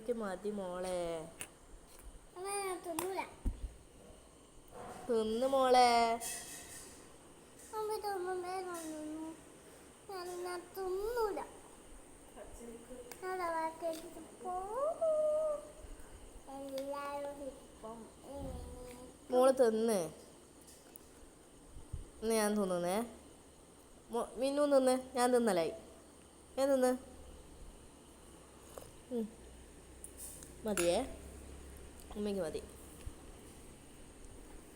എനിക്ക് മതി മോളെ. തിന്ന് മോളെ. മോള് തിന്ന്. ഇന്ന് ഞാൻ തിന്നുന്നേ. മിന്നു തിന്ന്. ഞാൻ തിന്നലായി. ഞാൻ തിന്ന്. മതിയേ? ഉമ്മയ്ക്ക് മതി.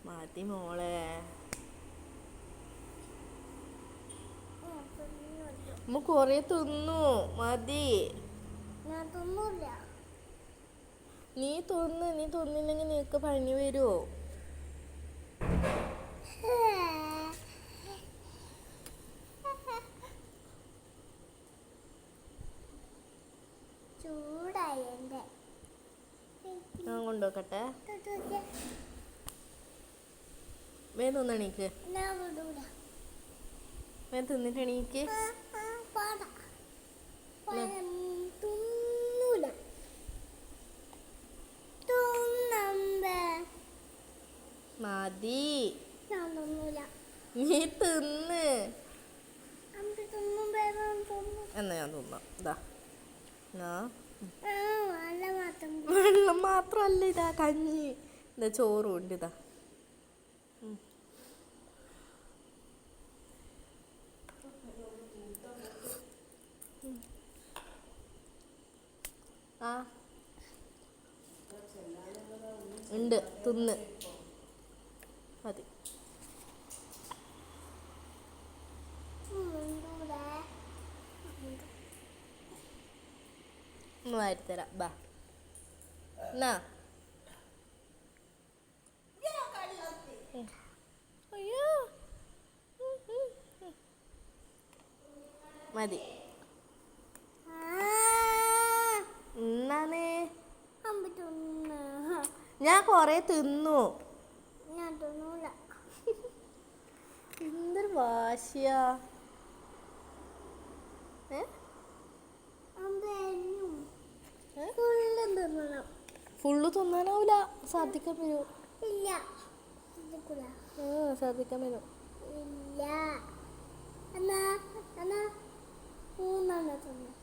മതി മോളെ. ഉമ്മ കൊറേ തിന്നു. മതി. നീ തിന്ന്. നീ തിന്നില്ലെങ്കിൽ നിനക്ക് പനി വരുമോ? ഞാൻ കൊണ്ടുവെക്കട്ടെ. വേഗം തിന്നണീക്ക്. വേഗം തിന്നിട്ട് എണീക്ക്. മതി. നീ തിന്ന്. എന്നാ ഞാൻ തിന്നാം. ഇതാ വെള്ളം മാത്രല്ല, ഇതാ കഞ്ഞി. ഇതാ ചോറും ഉണ്ട്. ഇതാ ആ ഉണ്ട്. തിന്ന് മതി. വാരിത്തരാം. ബാ എന്നാ. അയ്യോ മതി. എന്നാണ് ഞാൻ കൊറേ തിന്നു. എന്തൊരു വാശിയാ. ഫുള്ള് തിന്നാനാവൂല. ശ്രദ്ധിക്കാൻ വരൂ. ശ്രദ്ധിക്കാൻ വരും. മൂന്നെണ്ണം തിന്നു.